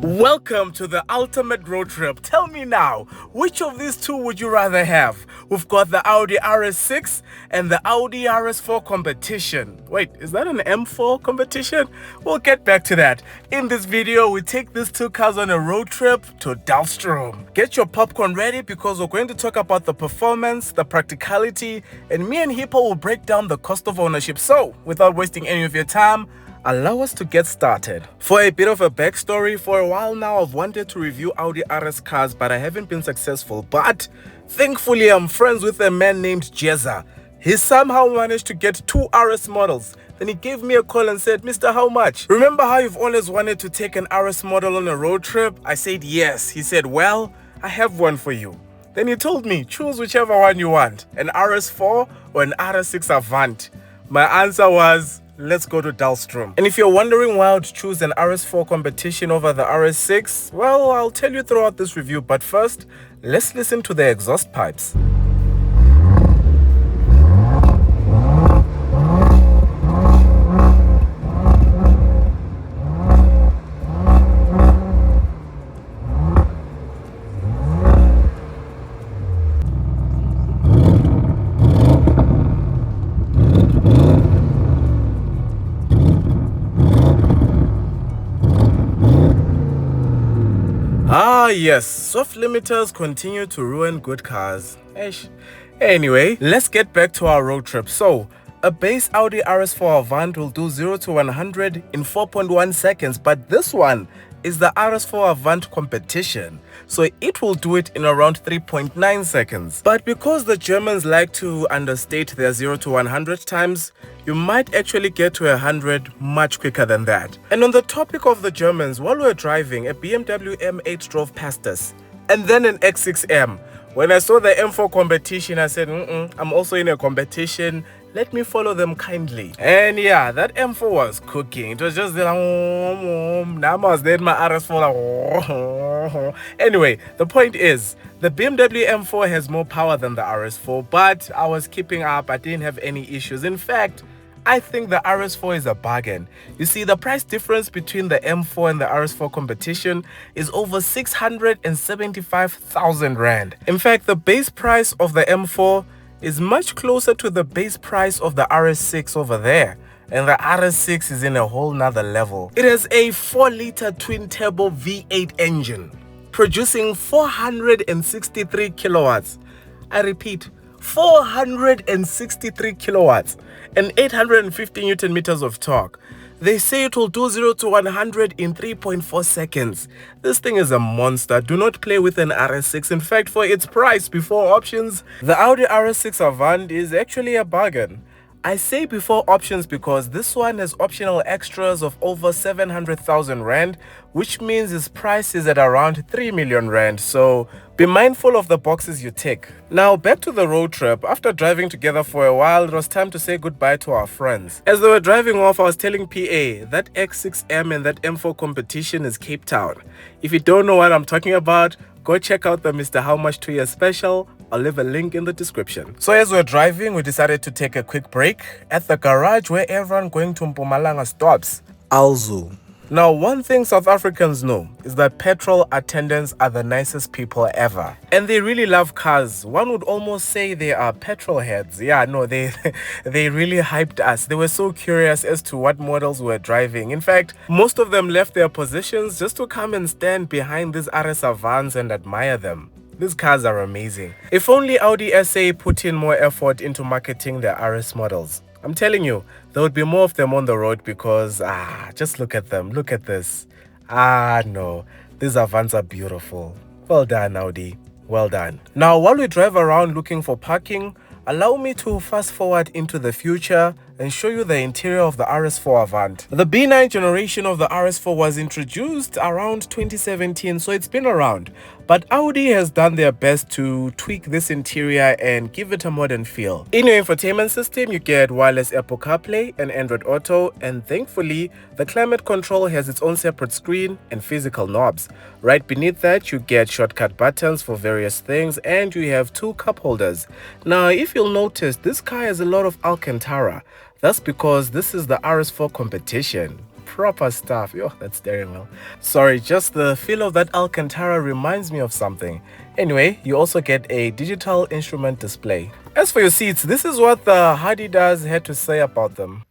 Welcome to the ultimate road trip. Tell me now, which of these two would you rather have? We've got the Audi RS6 and the Audi RS4 Competition. Wait, is that an M4 competition? We'll get back to that. In this video, we take these two cars on a road trip to Dalstrom. Get your popcorn ready because we're going to talk about the performance, the practicality, and me and Hippo will break down the cost of ownership. So, without wasting any of your time, allow us to get started. For a bit of a backstory, for a while now I've wanted to review Audi RS cars, but I haven't been successful. But thankfully I'm friends with a man named Jezza. He somehow managed to get two RS models. Then he gave me a call and said, "Mr. How much? Remember how you've always wanted to take an RS model on a road trip?" I said yes. He said, "Well, I have one for you." Then he told me, "Choose whichever one you want, an RS4 or an RS6 Avant." My answer was, let's go to Dalstrom. And if you're wondering why I would choose an RS4 Competition over the RS6, well, I'll tell you throughout this review. But first, let's listen to the exhaust pipes. Ah yes, soft limiters continue to ruin good cars. Anyway, let's get back to our road trip. So, a base Audi RS4 Avant will do 0 to 100 in 4.1 seconds, but this one is the RS4 Avant Competition, so it will do it in around 3.9 seconds. But because the Germans like to understate their 0 to 100 times, you might actually get to 100 much quicker than that. And on the topic of the Germans, while we were driving, a BMW M8 drove past us, and then an X6M. When I saw the M4 Competition, I said, I'm also in a competition. Let me follow them kindly. And yeah, that M4 was cooking. It was just like, now I was there in my RS4. Like, anyway, the point is, the BMW M4 has more power than the RS4, but I was keeping up. I didn't have any issues. In fact, I think the RS4 is a bargain. You see, the price difference between the M4 and the RS4 Competition is over 675,000 Rand. In fact, the base price of the M4 is much closer to the base price of the RS6 over there. And the RS6 is in a whole nother level. It has a 4-liter twin-turbo V8 engine, producing 463 kilowatts. I repeat, 463 kilowatts and 850 newton meters of torque. They say it will do 0 to 100 in 3.4 seconds. This thing is a monster. Do not play with an RS6. In fact, for its price before options, the Audi RS6 Avant is actually a bargain. I say before options because this one has optional extras of over 700,000 Rand, which means its price is at around 3 million Rand. So be mindful of the boxes you tick. Now back to the road trip. After driving together for a while, it was time to say goodbye to our friends. As they were driving off, I was telling PA that X6M and that M4 Competition is Cape Town. If you don't know what I'm talking about, go check out the Mr. How Much 2 Year special. I'll leave a link in the description. So as we're driving, we decided to take a quick break at the garage where everyone going to Mpumalanga stops, Alzu. Now, one thing South Africans know is that petrol attendants are the nicest people ever. And they really love cars. One would almost say they are petrol heads. Yeah, no, they really hyped us. They were so curious as to what models we were driving. In fact, most of them left their positions just to come and stand behind these RS Avants and admire them. These cars are amazing. If only Audi SA put in more effort into marketing their RS models. I'm telling you, there would be more of them on the road because, just look at them. Look at this. No, these Avants are beautiful. Well done, Audi. Well done. Now, while we drive around looking for parking, allow me to fast forward into the future and show you the interior of the RS4 Avant. The B9 generation of the RS4 was introduced around 2017, so it's been around. But Audi has done their best to tweak this interior and give it a modern feel. In your infotainment system, you get wireless Apple CarPlay and Android Auto, and thankfully, the climate control has its own separate screen and physical knobs. Right beneath that, you get shortcut buttons for various things, and you have 2 cup holders. Now, if you'll notice, this car has a lot of Alcantara. That's because this is the RS4 Competition. Proper stuff. Yo, that steering wheel. Sorry, just the feel of that Alcantara reminds me of something. Anyway, you also get a digital instrument display. As for your seats, this is what the Hadidahs had to say about them.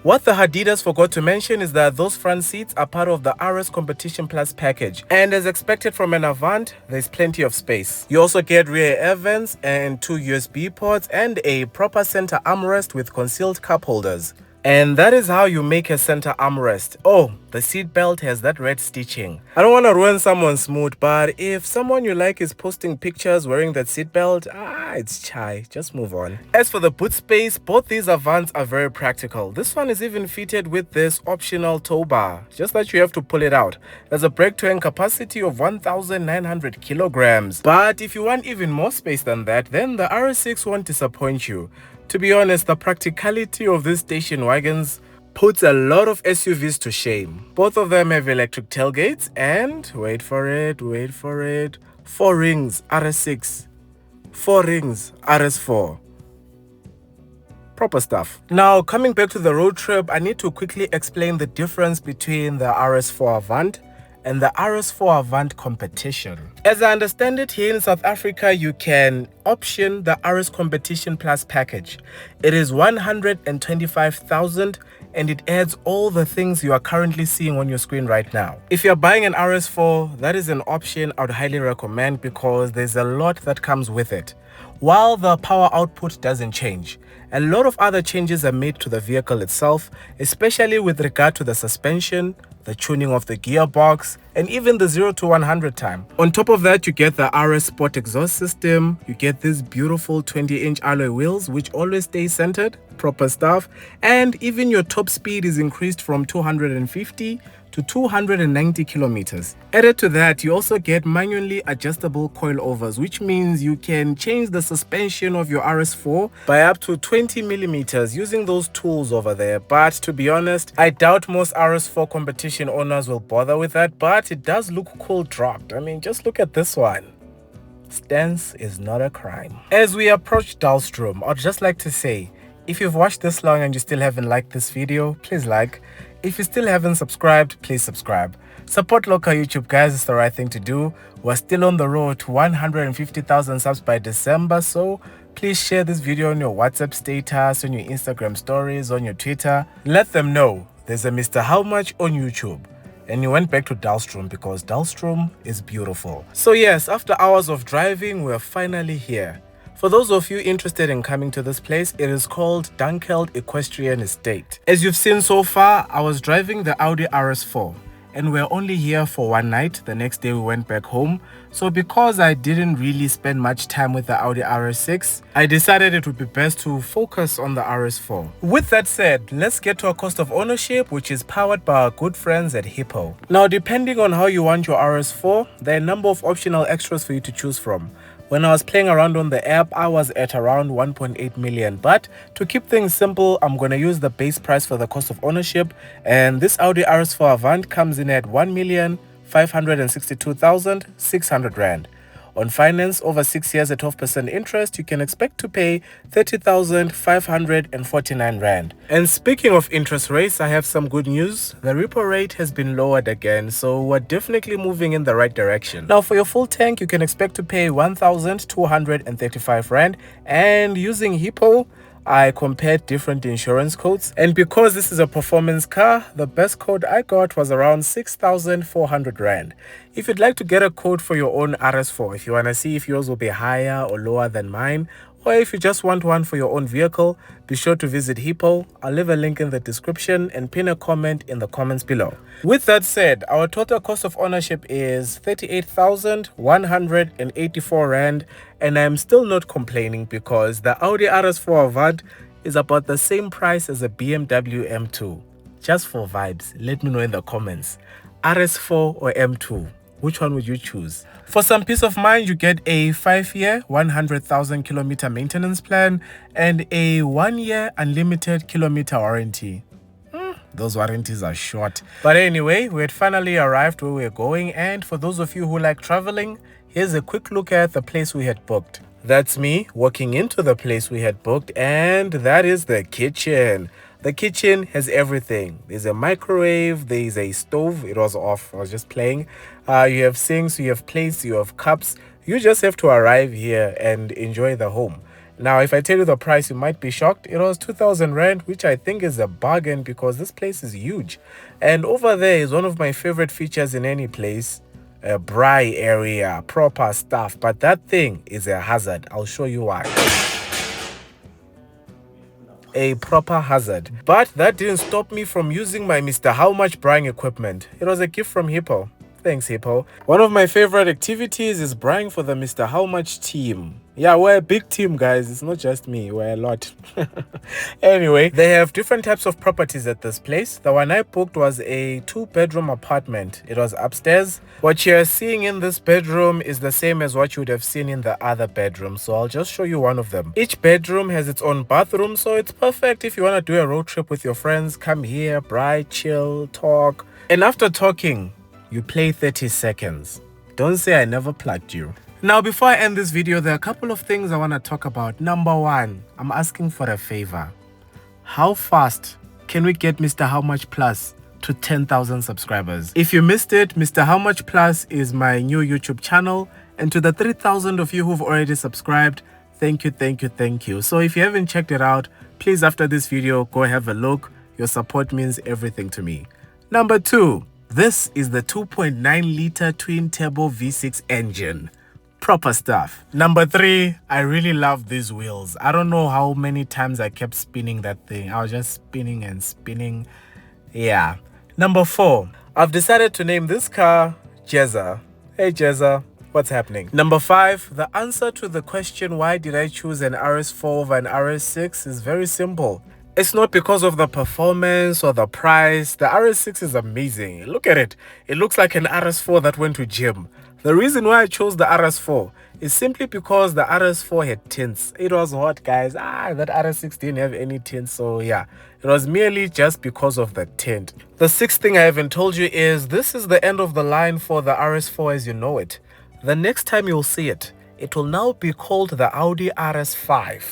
What the Hadidahs forgot to mention is that those front seats are part of the RS Competition Plus package, and as expected from an Avant, there's plenty of space. You also get rear air vents and 2 USB ports and a proper center armrest with concealed cup holders. And that is how you make a center armrest. Oh, the seat belt has that red stitching. I don't want to ruin someone's mood, but if someone you like is posting pictures wearing that seat belt, it's chai, just move on. As for the boot space, both these Avants are very practical. This one is even fitted with this optional tow bar, just that you have to pull it out. There's a brake towing capacity of 1,900 kilograms. But if you want even more space than that, then the RS6 won't disappoint you. To be honest, the practicality of these station wagons puts a lot of SUVs to shame. Both of them have electric tailgates and, wait for it, 4 rings RS6, 4 rings RS4. Proper stuff. Now, coming back to the road trip, I need to quickly explain the difference between the RS4 Avant and the RS4 Avant Competition. As I understand it, here in South Africa, you can option the RS Competition Plus package. It is 125,000 and it adds all the things you are currently seeing on your screen right now. If you're buying an RS4, that is an option I would highly recommend because there's a lot that comes with it. While the power output doesn't change, a lot of other changes are made to the vehicle itself, especially with regard to the suspension, the tuning of the gearbox, and even the 0 to 100 time. On top of that, you get the RS Sport exhaust system, you get these beautiful 20-inch alloy wheels which always stay centered, proper stuff, and even your top speed is increased from 250 to 290 kilometers. Added to that, you also get manually adjustable coilovers, which means you can change the suspension of your RS4 by up to 20 millimeters using those tools over there. But to be honest, I doubt most RS4 competition owners will bother with that, but it does look cool dropped. I mean, just look at this one. Stance is not a crime. As we approach Dalstrom, I'd just like to say, if you've watched this long and you still haven't liked this video, please like. If you still haven't subscribed, please subscribe. Support local YouTube, guys. It's the right thing to do. We're still on the road to 150,000 subs by December, so please share this video on your WhatsApp status, on your Instagram stories, on your Twitter. Let them know there's a Mr. How Much on YouTube. And you went back to Dalstrom because Dalstrom is beautiful. So yes, after hours of driving, we're finally here. For those of you interested in coming to this place, it is called Dunkeld Equestrian Estate. As you've seen so far, I was driving the Audi RS4 and we're only here for one night. The next day we went back home. So because I didn't really spend much time with the Audi RS6, I decided it would be best to focus on the RS4. With that said, let's get to our cost of ownership, which is powered by our good friends at Hippo. Now, depending on how you want your RS4, there are a number of optional extras for you to choose from. When I was playing around on the app, I was at around 1.8 million. But to keep things simple, I'm going to use the base price for the cost of ownership. And this Audi RS4 Avant comes in at 1,562,600 Rand. On finance, over 6 years at 12% interest, you can expect to pay 30,549 Rand. And speaking of interest rates, I have some good news. The repo rate has been lowered again, so we're definitely moving in the right direction. Now, for your full tank, you can expect to pay 1,235 Rand. And using Hippo, I compared different insurance codes, and because this is a performance car, the best code I got was around 6,400 Rand. If you'd like to get a quote for your own RS4, if you want to see if yours will be higher or lower than mine, or if you just want one for your own vehicle, be sure to visit Hippo. I'll leave a link in the description and pin a comment in the comments below. With that said, our total cost of ownership is 38,184 Rand, and I'm still not complaining because the Audi RS4 Avant is about the same price as a BMW M2. Just for vibes, let me know in the comments. RS4 or M2? Which one would you choose? For some peace of mind, you get a 5-year, 100,000 kilometer maintenance plan and a 1-year unlimited kilometer warranty. Those warranties are short. But anyway, we had finally arrived where we were going, and for those of you who like traveling, here's a quick look at the place we had booked. That's me walking into the place we had booked, and that is the kitchen. The kitchen has everything. There's a microwave, there's a stove. It was off, I was just playing. You have sinks, you have plates, you have cups. You just have to arrive here and enjoy the home. Now, if I tell you the price, you might be shocked. It was 2,000 Rand, which I think is a bargain because this place is huge. And over there is one of my favorite features in any place. A braai area, proper stuff, but that thing is a hazard. I'll show you why. A proper hazard. But that didn't stop me from using my Mr. How Much braaiing equipment. It was a gift from Hippo. Thanks, Hippo. One of my favorite activities is braaiing for the Mr. How Much team. Yeah, we're a big team, guys. It's not just me. We're a lot. Anyway, they have different types of properties at this place. The one I booked was a 2-bedroom apartment. It was upstairs. What you're seeing in this bedroom is the same as what you would have seen in the other bedroom. So I'll just show you one of them. Each bedroom has its own bathroom, so it's perfect if you want to do a road trip with your friends. Come here, braai, chill, talk. And after talking, you play 30 seconds. Don't say I never plugged you. Now, before I end this video, there are a couple of things I want to talk about. Number one, I'm asking for a favor. How fast can we get Mr. How Much Plus to 10,000 subscribers? If you missed it, Mr. How Much Plus is my new YouTube channel. And to the 3,000 of you who've already subscribed, thank you, thank you, thank you. So if you haven't checked it out, please, after this video, go have a look. Your support means everything to me. Number two, this is the 2.9-liter twin-turbo V6 engine. Proper stuff. Number three, I really love these wheels. I don't know how many times I kept spinning that thing. I was just spinning and spinning. Yeah. Number four, I've decided to name this car Jezza. Hey Jezza, what's happening? Number five, the answer to the question why did I choose an RS4 over an RS6 is very simple. It's not because of the performance or the price. The RS6 is amazing. Look at it. It looks like an RS4 that went to gym. The reason why I chose the RS4 is simply because the RS4 had tints. It was hot, guys. That RS6 didn't have any tints, so yeah. It was merely just because of the tint. The sixth thing I haven't told you is this is the end of the line for the RS4 as you know it. The next time you'll see it, it will now be called the Audi RS5.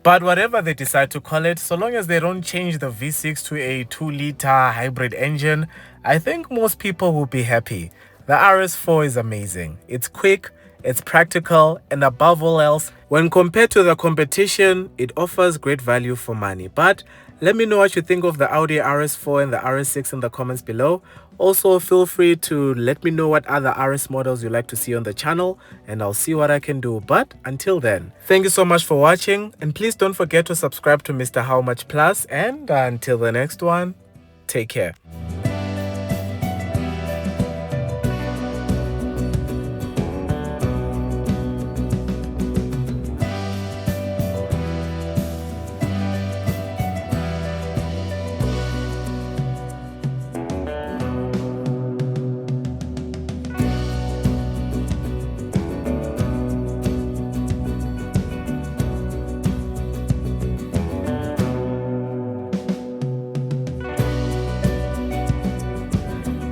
But whatever they decide to call it, so long as they don't change the V6 to a 2-liter hybrid engine, I think most people will be happy. The RS4 is amazing. It's quick, it's practical, and above all else, when compared to the competition, it offers great value for money. But let me know what you think of the Audi RS4 and the RS6 in the comments below. Also, feel free to let me know what other RS models you'd like to see on the channel, and I'll see what I can do. But until then, thank you so much for watching, and please don't forget to subscribe to Mr. How Much Plus, and until the next one, take care.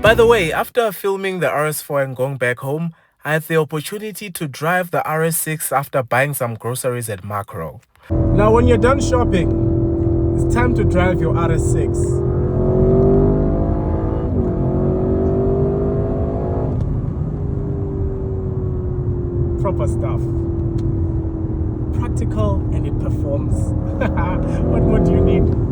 By the way, after filming the RS4 and going back home, I had the opportunity to drive the RS6 after buying some groceries at Macro. Now when you're done shopping, it's time to drive your RS6. Proper stuff. Practical and it performs. What more do you need?